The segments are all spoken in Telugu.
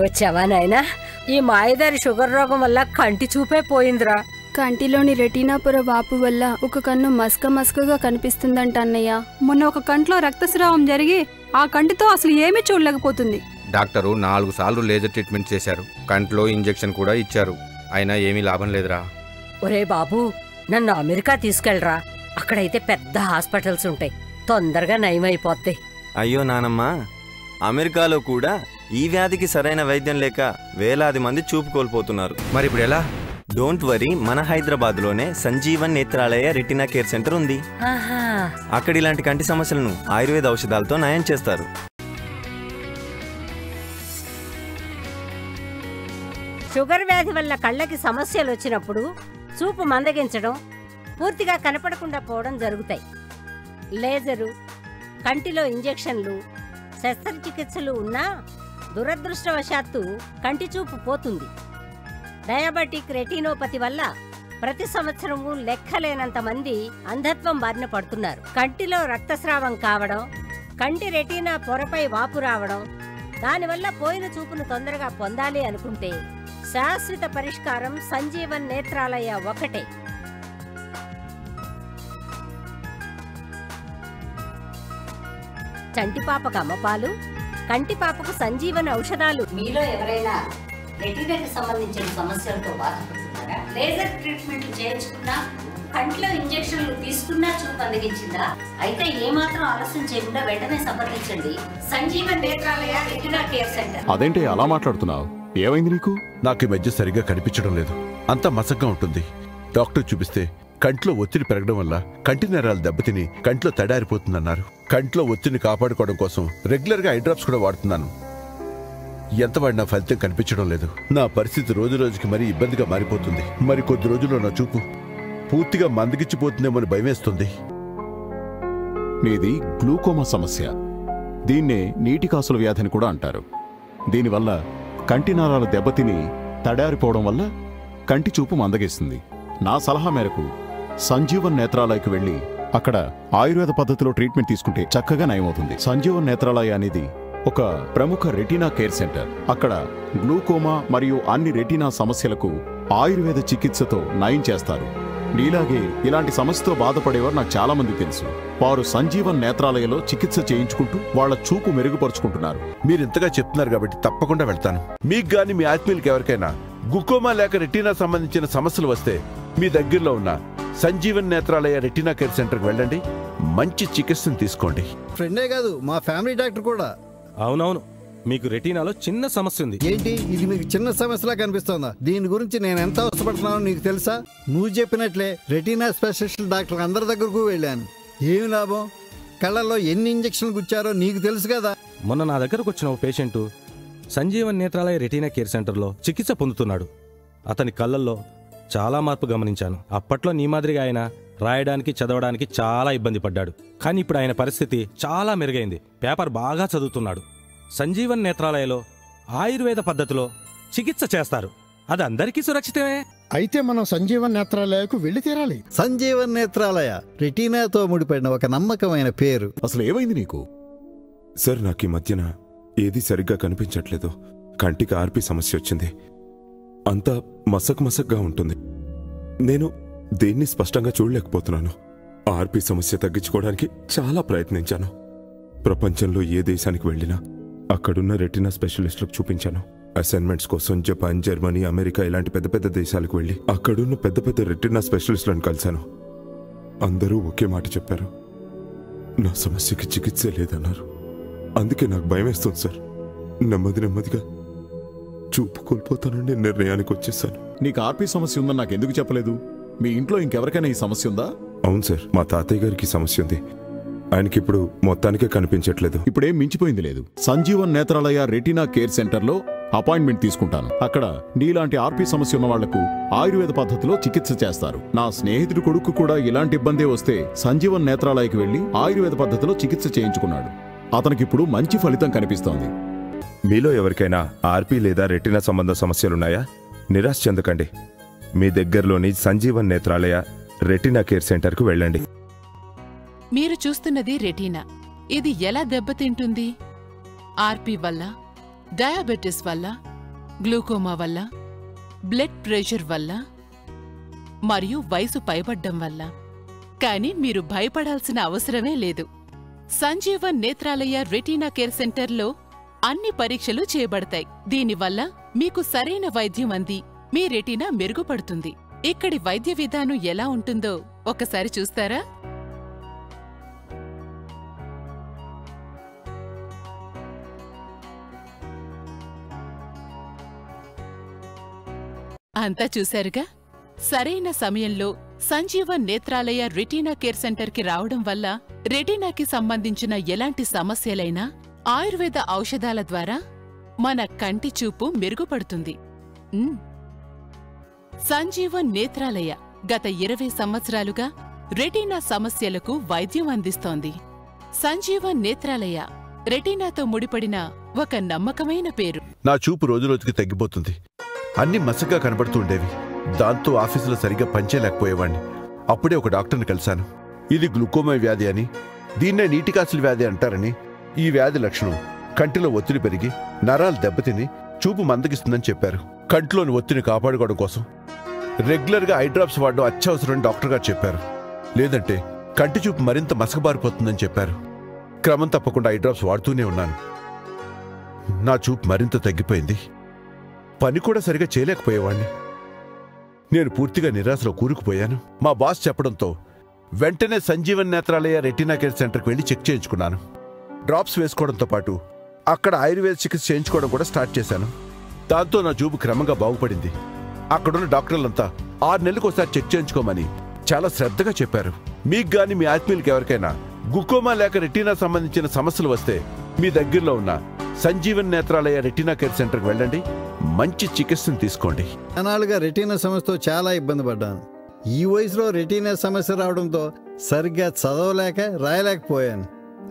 వచ్చావా నాయనా? ఈ మాయదారి షుగర్ రోగం వల్ల కంటి చూపే పోయిందిరా. కంటిలోని రెటీనా పొర వాపు వల్ల ఒక కన్ను మస్కగా కనిపిస్తుందంట అన్నయ్య. మొన్న ఒక కంట్లో రక్తస్రావం జరిగి ఆ కంటితో అసలు ఏమీ చూడలేకపోతుంది. డాక్టరు 4 సార్లు లేజర్ ట్రీట్మెంట్ చేశారు, కంట్లో ఇంజెక్షన్ కూడా ఇచ్చారు, అయినా ఏమీ లాభం లేదురా. ఒరే బాబు, నన్ను అమెరికా తీసుకెళ్ళరా. అక్కడైతే పెద్ద హాస్పిటల్స్ ఉంటాయి, తొందరగా నయమైపోతాయి. అయ్యో నానమ్మ, అమెరికాలో కూడా ఈ వ్యాధికి సరైన వైద్యం లేక వేలాది మంది చూపు కోల్పోతున్నారు. మరి ఇప్పుడు ఎలా? డోంట్ వరీ, మన హైదరాబాద్లోనే Sanjeevan Netralaya retina care centre ఉంది. అక్కడ ఇలాంటి కంటి సమస్యలను ఆయుర్వేద ఔషధాలతో నయం చేస్తారు. షుగర్ వ్యాధి వల్ల కళ్ళకి సమస్యలు వచ్చినప్పుడు చూపు మందగించడం, పూర్తిగా కనపడకుండా పోవడం జరుగుతాయి. లేజరు, కంటిలో ఇంజెక్షన్లు, శస్త్రచికిత్సలు ఉన్నా దురదృష్టవశాత్తు కంటి చూపు పోతుంది. డయాబెటిక్ రెటినోపతి వల్ల ప్రతి సంవత్సరము లెక్కలేనంత మంది అంధత్వం బారిన పడుతున్నారు. కంటిలో రక్తస్రావం కావడం, కంటి రెటీనా పొరపై వాపు రావడం, దానివల్ల పోయిన చూపును తొందరగా పొందాలి అనుకుంటే శాశ్వత పరిష్కారం సంజీవన్ నేత్రాలయ ఒకటే. చంటిపాపకు అమ్మపాలు, కంటిపాపకు సంజీవన్ ఔషధాలు. మీలో ఎవరైనా రెటీనాకి సంబంధించిన సమస్యలతో బాధపడుతున్నారా? లేజర్ ట్రీట్మెంట్ చేయించుకున్నా, కంట్లో ఇంజెక్షన్లు తీసుకున్నా చూపు అందగించిందా? అయితే ఏమాత్రం ఆలస్యం చేయకుండా వెంటనే సంప్రదించండి Sanjeevan Netralaya retina care centre. అదేంటి అలా మాట్లాడుతున్నావు? ఏమైంది నీకు? నాకు ఈ మధ్య సరిగ్గా కనిపించడం లేదు, అంతా మసగ్గా ఉంటుంది. డాక్టర్ చూపిస్తే కంట్లో ఒత్తిడి పెరగడం వల్ల కంటి నరాలు దెబ్బతిని కంట్లో తడారిపోతుందన్నారు. కంట్లో ఒత్తిడిని కాపాడుకోవడం కోసం రెగ్యులర్ గా ఐ డ్రాప్స్ కూడా వాడుతున్నాను. ఎంత వాడినా ఫలితం కనిపించడం లేదు. నా పరిస్థితి రోజు రోజుకి మరీ ఇబ్బందిగా మారిపోతుంది. మరి కొద్ది రోజుల్లో నా చూపు పూర్తిగా మందగిచ్చిపోతుందేమో భయమేస్తుంది. నీది గ్లూకోమా సమస్య. దీన్నే నీటి కాసుల వ్యాధిని కూడా అంటారు. దీనివల్ల కంటి నరాలు దెబ్బతిని తడారిపోవడం వల్ల కంటి చూపు మందగిస్తుంది. నా సలహా మేరకు సంజీవన్ నేత్రాలయకు వెళ్ళి అక్కడ ఆయుర్వేద పద్ధతిలో ట్రీట్మెంట్ తీసుకుంటే చక్కగా నయమవుతుంది. సంజీవన్ నేత్రాలయ అనేది ఒక ప్రముఖ రెటీనా కేర్ సెంటర్. అక్కడ గ్లూకోమా మరియు అన్ని రెటీనా సమస్యలకు ఆయుర్వేద చికిత్సతో నయం చేస్తారు. నీలాగే ఇలాంటి సమస్యతో బాధపడేవారు నాకు చాలా మంది తెలుసు. వారు సంజీవన్ నేత్రాలయలో చికిత్స చేయించుకుంటూ వాళ్ల చూపు మెరుగుపరుచుకుంటున్నారు. మీరు ఇంతగా చెప్తున్నారు కాబట్టి తప్పకుండా వెళ్తాను. మీకు గాని మీ ఆత్మీయులకి ఎవరికైనా గ్లూకోమా లేక రెటీనా సంబంధించిన సమస్యలు వస్తే మీ దగ్గరలో ఉన్న సంజీవన్ నేత్రాలయ రెటీనా కేర్ సెంటర్కి వెళ్ళండి, మంచి చికిత్సను తీసుకోండి. ఫ్రెండే కాదు, మా ఫ్యామిలీ డాక్టర్ కూడా. అవునవును, మీకు రెటీనాలో చిన్న సమస్య ఉంది. ఏంటి ఇది మీకు చిన్న సమస్యలా కనిపిస్తోందా? దీని గురించి నేను ఎంత అవసరపడుతున్నానో నీకు తెలుసా? నువ్వు చెప్పినట్లే రెటీనా స్పెషలిస్ట్ డాక్టర్ అందరి దగ్గరకు వెళ్ళాను. ఏమి లాభం? కళ్ళల్లో ఎన్ని ఇంజక్షన్లు గుచ్చారో నీకు తెలుసు కదా. మొన్న నా దగ్గరకు వచ్చిన ఓ patient Sanjeevan Netralaya retina care సెంటర్లో చికిత్స పొందుతున్నాడు. అతని కళ్ళల్లో చాలా మార్పు గమనించాను. అప్పట్లో నీ మాదిరిగా ఆయన రాయడానికి చదవడానికి చాలా ఇబ్బంది పడ్డాడు. కానీ ఇప్పుడు ఆయన పరిస్థితి చాలా మెరుగైంది. పేపర్ బాగా చదువుతున్నాడు. సంజీవన్ నేత్రాలయలో ఆయుర్వేద పద్ధతిలో చికిత్స చేస్తారు. అది అందరికీ సురక్షితమే. అయితే మనం సంజీవన్ నేత్రాలయకు వెళ్ళి తీరాలి. సంజీవన్ నేత్రాలయ రెటీనాతో ముడిపడిన ఒక నమ్మకమైన పేరు. అసలు ఏమైంది నీకు? సార్, నాకు ఈ మధ్యన ఏది సరిగ్గా కనిపించట్లేదు. కంటికి ఆర్పి సమస్య వచ్చింది. అంతా మసక్గా ఉంటుంది. నేను దేన్ని స్పష్టంగా చూడలేకపోతున్నాను. ఆర్పి సమస్య తగ్గించుకోవడానికి చాలా ప్రయత్నించాను. ప్రపంచంలో ఏ దేశానికి వెళ్ళినా అక్కడున్న రెటీనా స్పెషలిస్టులకు చూపించాను. అసైన్మెంట్స్ కోసం జపాన్, జర్మనీ, అమెరికా ఇలాంటి పెద్ద పెద్ద దేశాలకు వెళ్ళి అక్కడున్న పెద్ద పెద్ద రెటీనా స్పెషలిస్టులను కలిశాను. అందరూ ఒకే మాట చెప్పారు, నా సమస్యకి చికిత్సే లేదన్నారు. అందుకే నాకు భయం వేస్తుంది సార్. నెమ్మదిగా చూపు కోల్పోతానని నిర్ణయానికి వచ్చేసాను. నీకు ఆర్పి సమస్య ఉందని నాకు ఎందుకు చెప్పలేదు? మీ ఇంట్లో ఇంకెవరికైనా ఈ సమస్య ఉందా? అవును సార్, మా తాతయ్య గారికి సమస్య ఉంది. ఆయనకిప్పుడు మొత్తానికే కనిపించట్లేదు. ఇప్పుడేం మించిపోయింది లేదు. సంజీవన్ నేత్రాలయ రెటీనా కేర్ సెంటర్లో అపాయింట్మెంట్ తీసుకుంటాను. అక్కడ నీలాంటి ఆర్పి సమస్య ఉన్న వాళ్లకు ఆయుర్వేద పద్ధతిలో చికిత్స చేస్తారు. నా స్నేహితుడి కొడుకు కూడా ఇలాంటి ఇబ్బందే వస్తే సంజీవన్ నేత్రాలయకి వెళ్లి ఆయుర్వేద పద్ధతిలో చికిత్స చేయించుకున్నాడు. అతనికిప్పుడు మంచి ఫలితం కనిపిస్తోంది. మీలో ఎవరికైనా ఆర్పి లేదా రెటీనా సంబంధ సమస్యలున్నాయా? నిరాశ చెందకండి. మీ దగ్గరలోని సంజీవన్ నేత్రాలయ రెటీనా కేర్ సెంటర్కు వెళ్ళండి. మీరు చూస్తున్నది రెటీనా. ఇది ఎలా దెబ్బతింటుంది? ఆర్పి వల్ల డయాబెటిస్ వల్ల, గ్లూకోమా వల్ల, బ్లడ్ ప్రెషర్ వల్ల మరియు వయసు పైబడ్డం వల్ల. కానీ మీరు భయపడాల్సిన అవసరమే లేదు. సంజీవన్ నేత్రాలయ రెటీనా కేర్ సెంటర్లో అన్ని పరీక్షలు చేయబడతాయి. దీనివల్ల మీకు సరైన వైద్యం అంది మీ రెటీనా మెరుగుపడుతుంది. ఇక్కడి వైద్య విధానం ఎలా ఉంటుందో ఒకసారి చూస్తారా? అంతా చూశారుగా. సరైన సమయంలో సంజీవన్ నేత్రాలయ రెటీనా కేర్ సెంటర్కి రావడం వల్ల రెటీనాకి సంబంధించిన ఎలాంటి సమస్యలైనా ఆయుర్వేద ఔషధాల ద్వారా మన కంటి చూపు మెరుగుపడుతుంది. సంజీవన్ నేత్రాలయ గత 20 సంవత్సరాలుగా రెటీనా సమస్యలకు వైద్యం అందిస్తోంది. సంజీవన్ నేత్రాలయ రెటీనాతో ముడిపడిన ఒక నమ్మకమైన పేరు. నా చూపు రోజురోజుకి తగ్గిపోతుంది. అన్ని మసగ్గా కనబడుతూ ఉండేవి. దాంతో ఆఫీసులో సరిగ్గా పనిచేయలేకపోయేవాణ్ణి. అప్పుడే ఒక డాక్టర్ని కలిశాను. ఇది గ్లూకోమా వ్యాధి అని, దీన్నే నీటికాసుల వ్యాధి అంటారని. ఈ వ్యాధి లక్షణం కంటిలో ఒత్తిడి పెరిగి నరాలు దెబ్బతిని చూపు మందగిస్తుందని చెప్పారు. కంటిలోని ఒత్తిడిని కాపాడుకోవడం కోసం రెగ్యులర్గా ఐ డ్రాప్స్ వాడడం అత్యవసరమని డాక్టర్ గారు చెప్పారు. లేదంటే కంటి చూపు మరింత మసకబారిపోతుందని చెప్పారు. క్రమం తప్పకుండా ఐ డ్రాప్స్ వాడుతూనే ఉన్నాను. నా చూపు మరింత తగ్గిపోయింది. పని కూడా సరిగా చేయలేకపోయేవాణ్ణి. నేను పూర్తిగా నిరాశలో కూరుకుపోయాను. మా బాస్ చెప్పడంతో వెంటనే సంజీవన్ నేత్రాలయ రెటీనా కేర్ సెంటర్కి వెళ్ళి చెక్ చేయించుకున్నాను. డ్రాప్స్ వేసుకోవడంతో పాటు అక్కడ ఆయుర్వేద చికిత్స చేయించుకోవడం కూడా స్టార్ట్ చేశాను. దాంతో నా చూపు క్రమంగా బాగుపడింది. అక్కడున్న డాక్టర్లంతా 6 నెలలకు ఒకసారి చెక్ చేయించుకోమని చాలా శ్రద్ధగా చెప్పారు. మీకు గాని మీ ఆత్మీయులకి ఎవరికైనా గ్లూకోమా లేక రెటీనా సంబంధించిన సమస్యలు వస్తే మీ దగ్గరలో ఉన్న సంజీవన్ నేత్రాలయ రెటీనా కేర్ సెంటర్కి వెళ్ళండి. మంచి చికిత్సను తీసుకోండి. అనాలుగా రెటీనా సమస్యతో చాలా ఇబ్బంది పడ్డాను. ఈ వయసులో రెటీనా సమస్య రావడంతో సరిగ్గా చదవలేక రాయలేకపోయాను.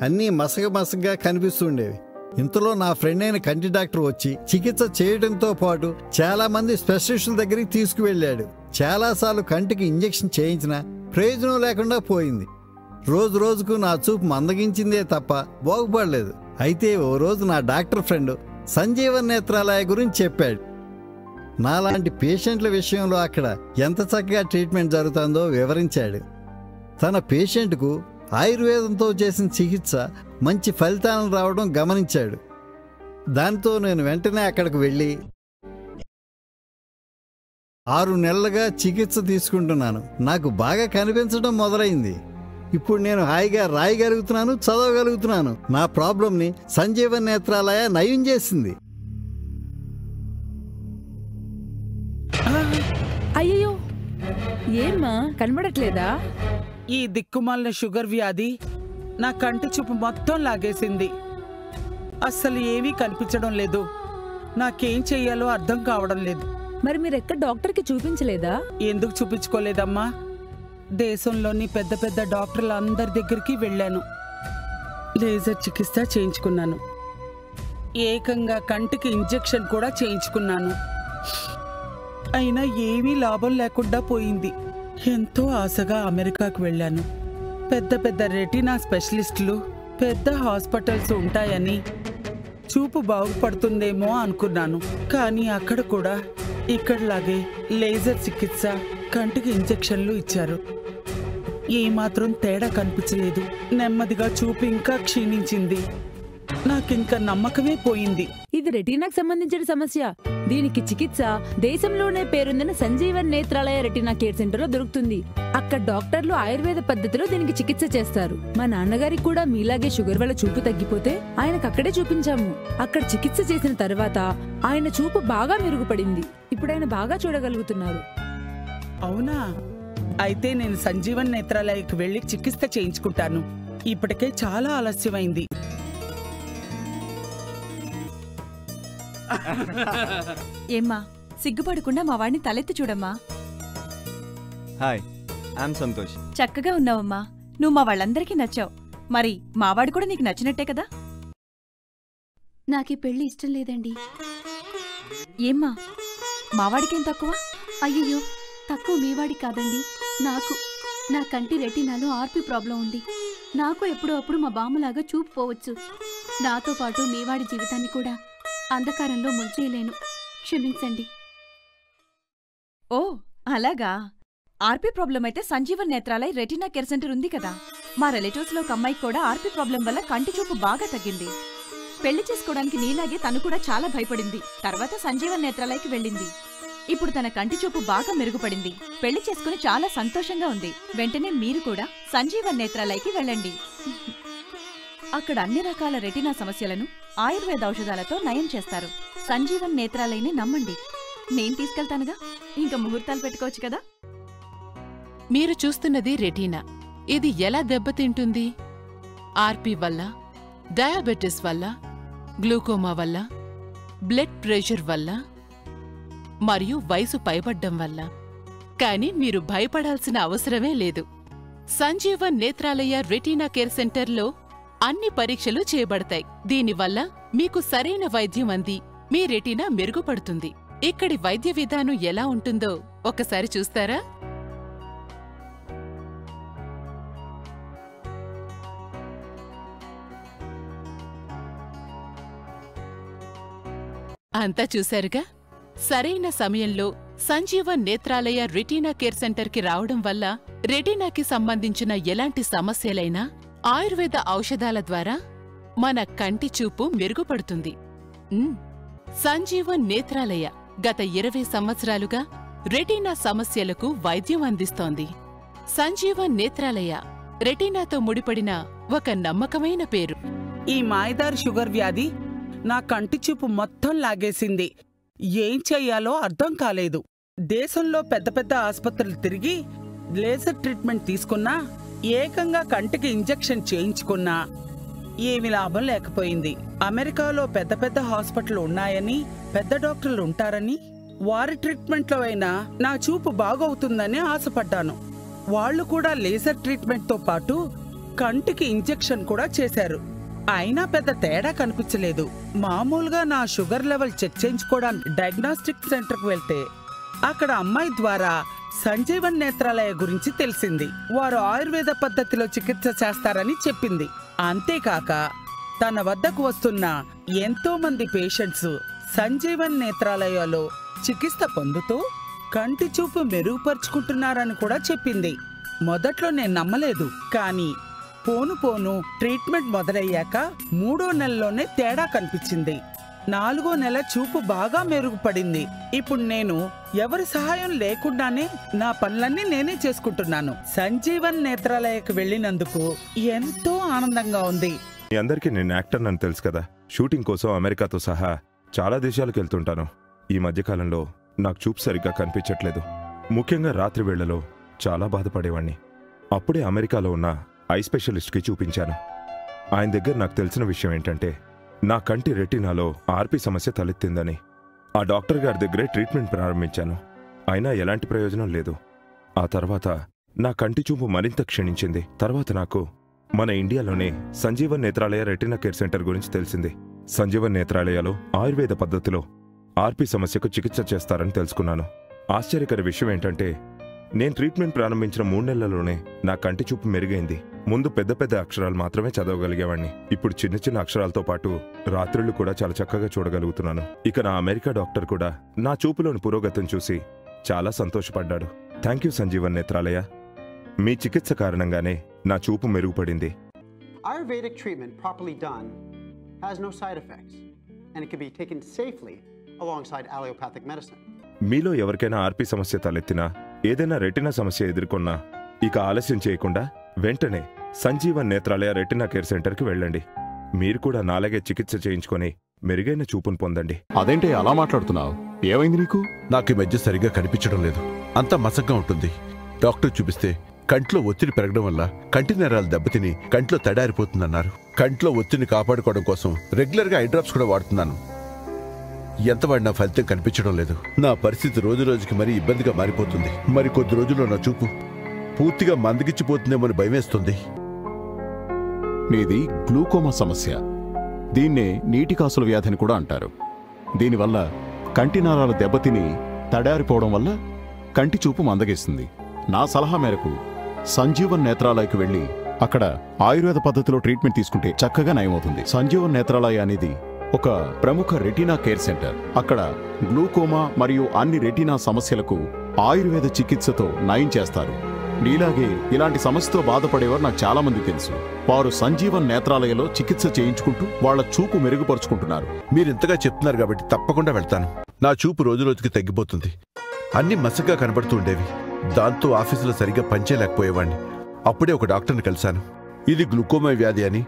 అన్నీ మసగగా కనిపిస్తుండేవి. ఇంతలో నా ఫ్రెండ్ అయిన కంటి డాక్టర్ వచ్చి చికిత్స చేయడంతో పాటు చాలా మంది స్పెషలిస్టుల దగ్గరికి తీసుకువెళ్ళాడు. చాలాసార్లు కంటికి ఇంజెక్షన్ చేయించినా ప్రయోజనం లేకుండా పోయింది. రోజు రోజుకు నా చూపు మందగించిందే తప్ప బాగుపడలేదు. అయితే ఓ రోజు నా డాక్టర్ ఫ్రెండ్ సంజీవన్ నేత్రాలయ గురించి చెప్పాడు. నాలాంటి పేషెంట్ల విషయంలో అక్కడ ఎంత చక్కగా ట్రీట్మెంట్ జరుగుతుందో వివరించాడు. తన పేషెంట్కు ఆయుర్వేదంతో చేసిన చికిత్స మంచి ఫలితాలను రావడం గమనించాడు. దాంతో నేను వెంటనే అక్కడికి వెళ్ళి 6 నెలలుగా చికిత్స తీసుకుంటున్నాను. నాకు బాగా కనిపించడం మొదలైంది. ఇప్పుడు నేను హాయిగా రాయగలుగుతున్నాను, చదవగలుగుతున్నాను. నా ప్రాబ్లంని సంజీవన్ నేత్రాలయ నయం చేసింది. అయ్యో, ఏమ్మా కనబడట్లేదా? ఈ దిక్కుమాలిన షుగర్ వ్యాధి నా కంటి చూపు మొత్తం లాగేసింది. అస్సలు ఏమీ కనిపించడం లేదు. నాకేం చెయ్యాలో అర్థం కావడం లేదు. మరి మీరెక్కడ డాక్టర్కి చూపించలేదా? ఎందుకు చూపించుకోలేదమ్మా? దేశంలోని పెద్ద పెద్ద డాక్టర్ల అందరి దగ్గరికి వెళ్ళాను. లేజర్ చికిత్స చేయించుకున్నాను. ఏకంగా కంటికి ఇంజెక్షన్ కూడా చేయించుకున్నాను. అయినా ఏమీ లాభం లేకుండా పోయింది. ఎంతో ఆశగా అమెరికాకు వెళ్ళాను. పెద్ద పెద్ద రెటీనా స్పెషలిస్టులు, పెద్ద హాస్పిటల్స్ ఉంటాయని, చూపు బాగుపడుతుందేమో అనుకున్నాను. కానీ అక్కడ కూడా ఇక్కడలాగే లేజర్ చికిత్స, కంటికి ఇంజెక్షన్లు ఇచ్చారు. ఏమాత్రం తేడా కనిపించలేదు. నెమ్మదిగా చూపు ఇంకా క్షీణించింది. నాకింక నమ్మకమే పోయింది. ఇది రెటీనాకు సంబంధించిన సమస్య. దీనికి చికిత్స దేశంలోనే పేరొందిన Sanjeevan Netralaya retina care centre లో దొరుకుతుంది. అక్కడ డాక్టర్లు ఆయుర్వేద పద్ధతిలో దీనికి చికిత్స చేస్తారు. మా నాన్నగారికి కూడా మీలాగే షుగర్ వల్ల చూపు తగ్గిపోతే ఆయనకు అక్కడే చూపించాము. అక్కడ చికిత్స చేసిన తర్వాత ఆయన చూపు బాగా మెరుగుపడింది. ఇప్పుడు ఆయన బాగా చూడగలుగుతున్నారు. అవునా? అయితే నేను సంజీవన్ నేత్రాలయకు వెళ్లి చికిత్స చేయించుకుంటాను. ఇప్పటికే చాలా ఆలస్యమైంది. ఏమ్మా, సిగ్గుపడకుండా మా వాడిని తలెత్తి చూడమ్మా. Hi, I'm Santosh. చక్కగా ఉన్నావమ్మా. నువ్వు మా వాళ్ళందరికీ నచ్చావు. మరి మావాడు కూడా నీకు నచ్చినట్టే కదా? నాకీ పెళ్లి ఇష్టం లేదండి. ఏమ్మా, మావాడికేం తక్కువ? అయ్యయ్యో, తక్కువ మీవాడి కాదండి, నాకు. నా కంటి రెటీనాలో ఆర్పి ప్రాబ్లం ఉంది. నాకు ఎప్పుడో అప్పుడు మా బామ్మలాగా చూపు పోవచ్చు. నాతో పాటు మీవాడి జీవితాన్ని కూడా అంధకారంలో ముంచేయలేను. క్షమించండి. ఓ అలాగా. ఆర్పీ ప్రాబ్లం అయితే Sanjeevan Netralaya retina care centre ఉంది కదా. మా రిలేటివ్స్ లో ఒక అమ్మాయికి కూడా ఆర్పీ ప్రాబ్లం వల్ల కంటి చూపు బాగా తగ్గింది. పెళ్లి చేసుకోవడానికి నీలాగే తను కూడా చాలా భయపడింది. తర్వాత సంజీవన్ నేత్రాలయకి వెళ్ళింది. ఇప్పుడు తన కంటి చూపు బాగా మెరుగుపడింది. పెళ్లి చేసుకుని చాలా సంతోషంగా ఉంది. వెంటనే మీరు కూడా సంజీవన్ నేత్రాలయకి వెళ్ళండి. అక్కడ అన్ని రకాల రెటీనా సమస్యలను ఆయుర్వేద ఔషధాలతో నయం చేస్తారు. సంజీవన్ నేత్రాలయని నమ్మండి. నేను తీసుకెళ్తానుగా, ఇంకా ముహూర్తాలు పెట్టుకోవచ్చు కదా. మీరు చూస్తున్నది రెటీనా. ఇది ఎలా దెబ్బతింటుంది? ఆర్పీ వల్ల, డయాబెటిస్ వల్ల, గ్లూకోమా వల్ల, బ్లడ్ ప్రెషర్ వల్ల మరియు వయసు పైబడ్డం వల్ల. కానీ మీరు భయపడాల్సిన అవసరమే లేదు. సంజీవన్ నేత్రాలయ రెటీనా కేర్ సెంటర్లో అన్ని పరీక్షలు చేయబడతాయి. దీనివల్ల మీకు సరైన వైద్యం అంది మీ రెటీనా మెరుగుపడుతుంది. ఇక్కడి వైద్య విధానం ఎలా ఉంటుందో ఒకసారి చూస్తారా? అంతా చూశారుగా. సరైన సమయంలో సంజీవన్ నేత్రాలయ రెటీనా కేర్ సెంటర్కి రావడం వల్ల రెటీనాకి సంబంధించిన ఎలాంటి సమస్యలైనా ఆయుర్వేద ఔషధాల ద్వారా మన కంటి చూపు మెరుగుపడుతుంది. సంజీవన్ నేత్రాలయ గత 20 సంవత్సరాలుగా రెటీనా సమస్యలకు వైద్యం అందిస్తోంది. సంజీవన్ నేత్రాలయ రెటీనాతో ముడిపడిన ఒక నమ్మకమైన పేరు. ఈ మాయదారి షుగర్ వ్యాధి నా కంటి చూపు మొత్తం లాగేసింది. ఏం చెయ్యాలో అర్థం కాలేదు. దేశంలో పెద్ద పెద్ద ఆసుపత్రులు తిరిగి లేజర్ ట్రీట్మెంట్ తీసుకున్నా, ఏకంగా కంటికి ఇంజెక్షన్ చేయించుకున్నా ఏమి లాభం లేకపోయింది. అమెరికాలో పెద్ద పెద్ద హాస్పిటల్ ఉన్నాయని, పెద్ద డాక్టర్లు ఉంటారని, వారి ట్రీట్మెంట్లో అయినా నా చూపు బాగవుతుందని ఆశపడ్డాను. వాళ్లు కూడా లేజర్ ట్రీట్మెంట్తో పాటు కంటికి ఇంజెక్షన్ కూడా చేశారు. అయినా పెద్ద తేడా కనిపించలేదు. మామూలుగా నా షుగర్ లెవెల్ చెక్ చేయించుకోవడానికి డయాగ్నోస్టిక్ సెంటర్కి వెళ్తే అక్కడ అమ్మాయి ద్వారా సంజీవన్ నేత్రాలయ గురించి తెలిసింది. వారు ఆయుర్వేద పద్ధతిలో చికిత్స చేస్తారని చెప్పింది. అంతేకాక తన వద్దకు వస్తున్న ఎంతో మంది పేషెంట్స్ సంజీవన్ నేత్రాలయలో చికిత్స పొందుతూ కంటి చూపు మెరుగుపరుచుకుంటున్నారని కూడా చెప్పింది. మొదట్లో నేను నమ్మలేదు. కానీ పోను పోను ట్రీట్మెంట్ మొదలయ్యాక 3వ నెలలోనే తేడా కనిపించింది. 4వ నెల చూపు బాగా మెరుగుపడింది. ఇప్పుడు నేను ఎవరి సహాయం లేకుండానే నా పనులన్నీ నేనే చేసుకుంటున్నాను. సంజీవన్ నేత్రాలయకు వెళ్ళినందుకు ఎంతో ఆనందంగా ఉంది. మీ అందరికీ నేను యాక్టర్ అని తెలుసు కదా. షూటింగ్ కోసం అమెరికాతో సహా చాలా దేశాలకు వెళ్తుంటాను. ఈ మధ్యకాలంలో నాకు చూపు సరిగ్గా కనిపించట్లేదు. ముఖ్యంగా రాత్రి వేళలో చాలా బాధపడేవాణ్ణి. అప్పుడే అమెరికాలో ఉన్న ఐ స్పెషలిస్ట్కి చూపించాను. ఆయన దగ్గర నాకు తెలిసిన విషయం ఏంటంటే, నా కంటి రెటీనాలో ఆర్పీ సమస్య తలెత్తిందని. ఆ డాక్టర్ గారి దగ్గరే ట్రీట్మెంట్ ప్రారంభించాను. అయినా ఎలాంటి ప్రయోజనం లేదు. ఆ తర్వాత నా కంటి చూపు మరింత క్షీణించింది. తర్వాత నాకు మన ఇండియాలోనే Sanjeevan Netralaya retina care centre గురించి తెలిసింది. సంజీవన్ నేత్రాలయలో ఆయుర్వేద పద్ధతిలో ఆర్పీ సమస్యకు చికిత్స చేస్తారని తెలుసుకున్నాను. ఆశ్చర్యకర విషయం ఏంటంటే, నేను ట్రీట్మెంట్ ప్రారంభించిన 3 నెలల్లోనే నా కంటి చూపు మెరుగైంది. ముందు పెద్ద పెద్ద అక్షరాలు మాత్రమే చదవగలిగేవాణ్ణి. ఇప్పుడు చిన్న చిన్న అక్షరాలతో పాటు రాత్రుళ్ళు కూడా చాలా చక్కగా చూడగలుగుతున్నాను. ఇక నా అమెరికా డాక్టర్ కూడా నా చూపులోని పురోగతిని చూసి చాలా సంతోషపడ్డాడు. Thank you Sanjeevan Netralaya. మీ చికిత్స కారణంగానే నా చూపు మెరుగుపడింది. Ayurvedic treatment properly done has no side effects and it can be taken safely alongside allopathic medicine. మీలో ఎవరికైనా ఆర్పీ సమస్య తలెత్తినా, ఏదైనా రెటీనా సమస్య ఎదుర్కొన్నా ఇక ఆలస్యం చేయకుండా వెంటనే సంజీవన్ నేత్రాలయ రెటీనా కేర్ సెంటర్కి వెళ్ళండి. మీరు కూడా నాలాగే చికిత్స చేయించుకొని మెరుగైన చూపును పొందండి. అదేంటి అలా మాట్లాడుతున్నావు? ఏమైంది నీకు? నాకు ఈ మధ్య సరిగ్గా కనిపించడం లేదు. అంతా మసగ్గా ఉంటుంది. డాక్టర్ చూపిస్తే కంట్లో ఒత్తిడి పెరగడం వల్ల కంటి నరాలు దెబ్బతిని కంట్లో తడారిపోతుందన్నారు. కంట్లో ఒత్తిడిని కాపాడుకోవడం కోసం రెగ్యులర్గా ఐ డ్రాప్స్ కూడా వాడుతున్నాను. ఎంత వాడినా ఫలితం కనిపించడం లేదు. నా పరిస్థితి రోజు రోజుకి మరీ ఇబ్బందిగా మారిపోతుంది. మరి కొద్ది రోజుల్లో నా చూపు పూర్తిగా మందగిచ్చిపోతుందేమని భయమేస్తుంది. నీది గ్లూకోమా సమస్య. దీన్నే నీటి కాసుల వ్యాధిని కూడా అంటారు. దీనివల్ల కంటి నరాలు దెబ్బతిని తడారిపోవడం వల్ల కంటి చూపు మందగిస్తుంది. నా సలహా మేరకు సంజీవన్ నేత్రాలయకు వెళ్ళి అక్కడ ఆయుర్వేద పద్ధతిలో ట్రీట్మెంట్ తీసుకుంటే చక్కగా నయమవుతుంది. సంజీవన్ నేత్రాలయ అనేది ఒక ప్రముఖ రెటీనా కేర్ సెంటర్. అక్కడ గ్లూకోమా మరియు అన్ని రెటీనా సమస్యలకు ఆయుర్వేద చికిత్సతో నయం చేస్తారు. నీలాగే ఇలాంటి సమస్యతో బాధపడేవారు నాకు చాలా మంది తెలుసు. వారు సంజీవన్ నేత్రాలయలో చికిత్స చేయించుకుంటూ వాళ్ళ చూపు మెరుగుపరుచుకుంటున్నారు. మీరింతగా చెప్తున్నారు కాబట్టి తప్పకుండా వెళ్తాను. నా చూపు రోజురోజుకి తగ్గిపోతుంది. అన్ని మసగ్గా కనబడుతూ ఉండేవి. దాంతో ఆఫీసులో సరిగ్గా పనిచేయలేకపోయేవాడిని. అప్పుడే ఒక డాక్టర్ని కలిశాను. ఇది గ్లూకోమా వ్యాధి అని,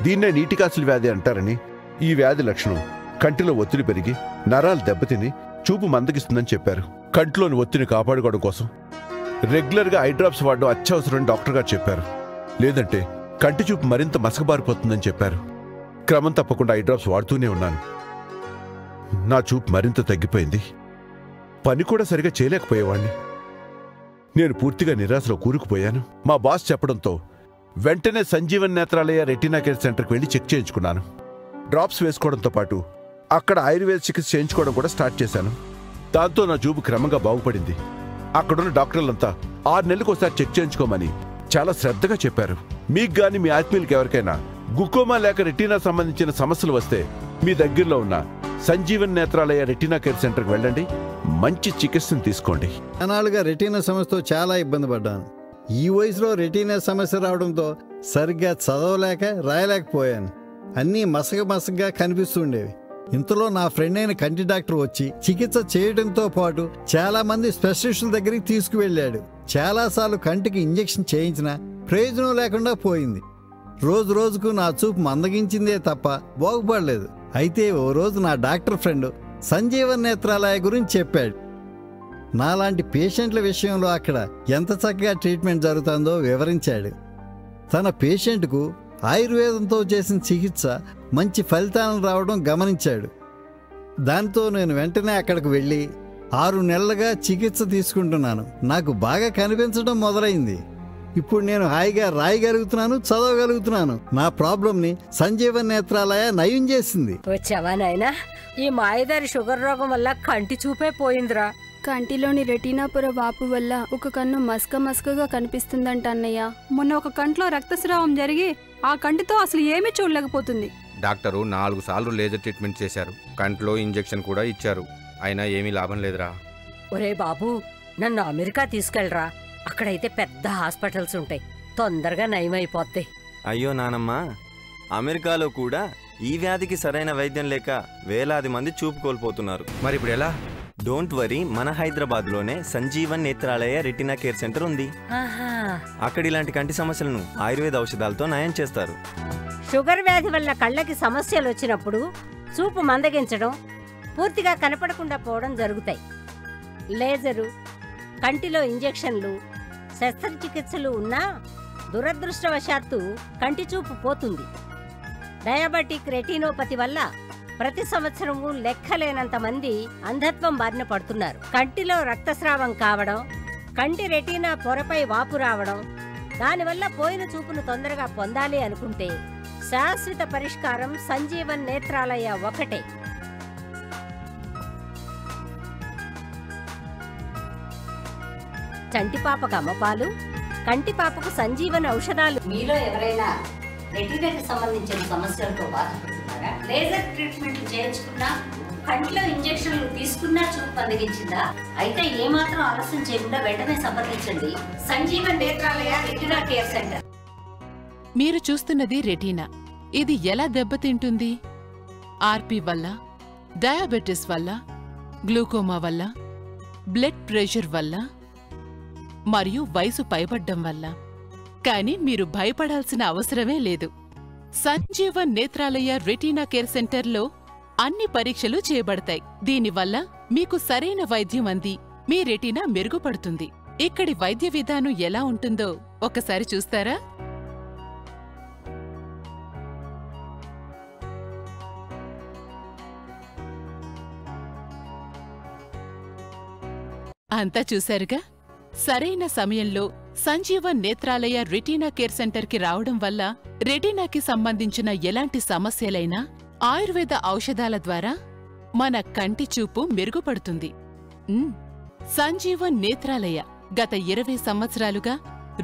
దీన్నే నీటికాసుల వ్యాధి అంటారని, ఈ వ్యాధి లక్షణం కంటిలో ఒత్తిడి పెరిగి నరాలు దెబ్బతిని చూపు మందగిస్తుందని చెప్పారు. కంటిలోని ఒత్తిడిని కాపాడుకోవడం కోసం రెగ్యులర్గా ఐ డ్రాప్స్ వాడడం అత్యవసరమని డాక్టర్ గారు చెప్పారు. లేదంటే కంటి చూపు మరింత మసకబారిపోతుందని చెప్పారు. క్రమం తప్పకుండా ఐ డ్రాప్స్ వాడుతూనే ఉన్నాను. నా చూపు మరింత తగ్గిపోయింది. పని కూడా సరిగా చేయలేకపోయేవాణ్ణి. నేను పూర్తిగా నిరాశలో కూరుకుపోయాను. మా బాస్ చెప్పడంతో వెంటనే సంజీవన్ నేత్రాలయ రెటీనా కేర్ సెంటర్కి వెళ్ళి చెక్ చేయించుకున్నాను. డ్రాప్స్ వేసుకోవడంతో పాటు అక్కడ ఆయుర్వేద చికిత్స చేయించుకోవడం కూడా స్టార్ట్ చేశాను. దాంతో నా చూపు క్రమంగా బాగుపడింది. అక్కడున్న డాక్టర్లంతా 6 నెలలకు ఒకసారి చెక్ చేయించుకోమని చాలా శ్రద్ధగా చెప్పారు. మీకు గాని మీ ఆత్మీయులకి ఎవరికైనా గ్లూకోమా లేక రెటీనా సంబంధించిన సమస్యలు వస్తే మీ దగ్గరలో ఉన్న సంజీవన్ నేత్రాలయ రెటీనా కేర్ సెంటర్కి వెళ్ళండి. మంచి చికిత్సను తీసుకోండి. అనాలుగా రెటీనా సమస్యతో చాలా ఇబ్బంది పడ్డాను. ఈ వయసులో రెటీనా సమస్య రావడంతో సరిగ్గా చదవలేక రాయలేకపోయాను. అన్నీ మసకగా కనిపిస్తుండేవి. ఇంతలో నా ఫ్రెండ్ అయిన కంటి డాక్టర్ వచ్చి చికిత్స చేయడంతో పాటు చాలా మంది స్పెషలిస్టుల దగ్గరికి తీసుకువెళ్ళాడు. చాలాసార్లు కంటికి ఇంజెక్షన్ చేయించినా ప్రయోజనం లేకుండా పోయింది. రోజు రోజుకు నా చూపు మందగించిందే తప్ప బాగుపడలేదు. అయితే ఓ రోజు నా డాక్టర్ ఫ్రెండ్ సంజీవన్ నేత్రాలయ గురించి చెప్పాడు. నాలాంటి పేషెంట్ల విషయంలో అక్కడ ఎంత చక్కగా ట్రీట్మెంట్ జరుగుతుందో వివరించాడు. తన పేషెంట్కు ఆయుర్వేదంతో చేసిన చికిత్స మంచి ఫలితాలను రావడం గమనించాడు. దాంతో నేను వెంటనే అక్కడికి వెళ్ళి 6 నెలలుగా చికిత్స తీసుకుంటున్నాను. నాకు బాగా కనిపించడం మొదలైంది. ఇప్పుడు నేను హాయిగా రాయగలుగుతున్నాను, చదవగలుగుతున్నాను. నా ప్రాబ్లంని సంజీవన్ నేత్రాలయ నయం చేసింది. వచ్చావా నాయనా? ఈ మాయదారి షుగర్ రోగం వల్ల కంటి చూపే పోయిందిరా. కంటిలోని రెటీనా పొర వాపు వల్ల ఒక కన్ను మసకగా కనిపిస్తుందంట అన్నయ్య. మొన్న ఒక కంట్లో రక్తస్రావం జరిగి ఆ కంటితో అసలు ఏమీ చూడలేకపోతుంది. డాక్టరు 4 సార్లు లేజర్ ట్రీట్మెంట్ చేశారు. కంట్లో ఇంజెక్షన్ కూడా ఇచ్చారు. అయినా ఏమీ లాభం లేదురా. ఒరే బాబు, నన్ను అమెరికా తీసుకెళ్ళరా. అక్కడైతే పెద్ద హాస్పిటల్స్ ఉంటాయి, తొందరగా నయమైపోద్ది. అయ్యో నానమ్మ, అమెరికాలో కూడా ఈ వ్యాధికి సరైన వైద్యం లేక వేలాది మంది చూపు కోల్పోతున్నారు. మరి ఇప్పుడు ఎలా? డోంట్ వరీ, మన హైదరాబాద్లోనే Sanjeevan Netralaya retina care centre ఉంది. అక్కడ ఇలాంటి కంటి సమస్యలను ఆయుర్వేద ఔషధాలతో నయం చేస్తారు. షుగర్ వ్యాధి వల్ల కళ్ళకి సమస్యలు వచ్చినప్పుడు చూపు మందగించడం, పూర్తిగా కనపడకుండా పోవడం జరుగుతాయి. లేజరు, కంటిలో ఇంజెక్షన్లు, శస్త్రచికిత్సలు ఉన్నా దురదృష్టవశాత్తు కంటి చూపు పోతుంది. డయాబెటిక్ రెటినోపతి వల్ల ప్రతి సంవత్సరము లెక్కలేనంత మంది అంధత్వం బారిన పడుతున్నారు. కంటిలో రక్తస్రావం కావడం, కంటి రెటీనా పొరపై వాపు రావడం, దానివల్ల పోయిన చూపును తొందరగా పొందాలి అనుకుంటే శాశ్వత పరిష్కారం సంజీవన్ నేత్రాలయ ఒకటే. చంటిపాపకు అమ్మపాలు, కంటిపాపకు సంజీవన్ ఔషధాలు. మీలో ఎవరైనా రెటీనాకి సంబంధించిన సమస్యలతో బాధపడుతున్నారా? లేజర్ ట్రీట్మెంట్ చేయించుకున్నా, కంటిలో ఇంజెక్షన్లు తీసుకున్నా చూపు మందగించిందా? అయితే ఏమాత్రం ఆలస్యం చేయకుండా వెంటనే సంప్రదించండి Sanjeevan Netralaya retina care centre. మీరు చూస్తున్నది రెటీనా. ఇది ఎలా దెబ్బతింటుంది? ఆర్పి వల్ల, డయాబెటిస్ వల్ల, గ్లూకోమా వల్ల, బ్లడ్ ప్రెషర్ వల్ల మరియు వయసు పైబడ్డం వల్ల. కానీ మీరు భయపడాల్సిన అవసరమే లేదు. సంజీవన్ నేత్రాలయ రెటీనా కేర్ సెంటర్లో అన్ని పరీక్షలు చేయబడతాయి. దీనివల్ల మీకు సరైన వైద్యం అంది మీ రెటీనా మెరుగుపడుతుంది. ఇక్కడి వైద్య విధానం ఎలా ఉంటుందో ఒకసారి చూస్తారా? అంతా చూశారుగా. సరైన సమయంలో సంజీవన్ నేత్రాలయ రెటీనా కేర్ సెంటర్కి రావడం వల్ల రెటీనాకి సంబంధించిన ఎలాంటి సమస్యలైనా ఆయుర్వేద ఔషధాల ద్వారా మన కంటి చూపు మెరుగుపడుతుంది. సంజీవన్ నేత్రాలయ గత 20 సంవత్సరాలుగా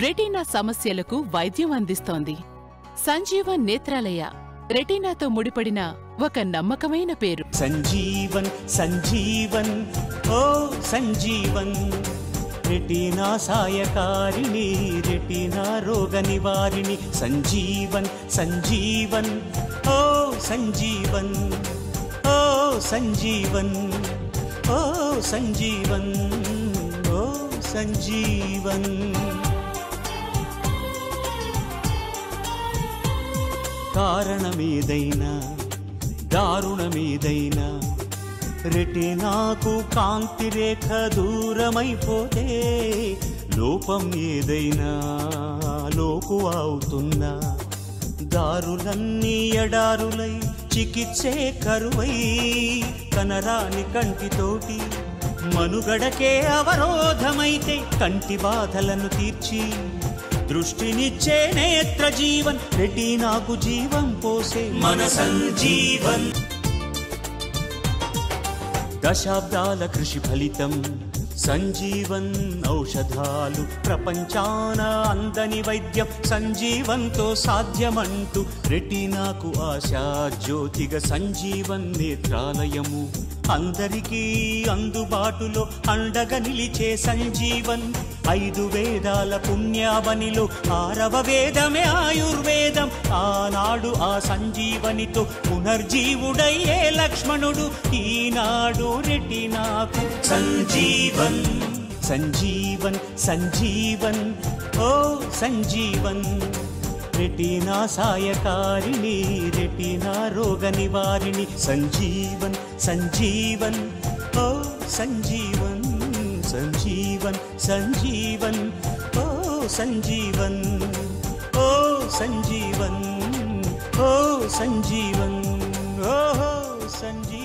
రెటీనా సమస్యలకు వైద్యం అందిస్తోంది. సంజీవన్ నేత్రాలయ రెటీనాతో ముడిపడిన ఒక నమ్మకమైన పేరు. సంజీవన్ సంజీవన్ ఓ సంజీవన్ రెటీనా సాయకారిణి రెటీనా రోగ నివారిణి సంజీవన్ సంజీవన్ ఓ సంజీవన్ ఓ సంజీవన్ ఓ సంజీవన్ ఓ సంజీవన్. కారణమేదైనా దారుణమేదైనా రెటీనాకు కాంతి రేఖ దూరమైపోతే లోపం ఏదైనా లోకు అవుతున్నా దారులన్నీ ఎడారులై చికిత్సే కరువై కనరాని కంటితోటి మనుగడకే అవరోధమైతే కంటి బాధలను తీర్చి దృష్టినిచ్చే నేత్ర జీవన్ రెటీనాకు జీవం పోసే మన సంజీవన్. దశాబ్దాల కృషి ఫలితం సంజీవన్ ఔషధాలు ప్రపంచాన అందని వైద్యం సంజీవన్తో సాధ్యమంటూ రెటీనాకు ఆశా జ్యోతిగా సంజీవన్ నేత్రాలయము అందరికీ అందుబాటులో అండగా నిలిచే సంజీవన్. 5 వేదాల పుణ్యావనిలో 6వ వేదమే ఆయుర్వేదం. ఆనాడు ఆ సంజీవనితో పునర్జీవుడయ్యే లక్ష్మణుడు ఈనాడు రెటీనాకు సంజీవన్ సంజీవన్ సంజీవన్ ఓ సంజీవన్ రెటీనా సాయకారిణి రెటీనా రోగ నివారిణి సంజీవన్ సంజీవన్ ఓ సంజీవన్ సంజీవన్ సంజీవన్ ఓ సంజీవన్ ఓ సంజీవన్ ఓ సంజీవన్ ఓ సంజీవన్.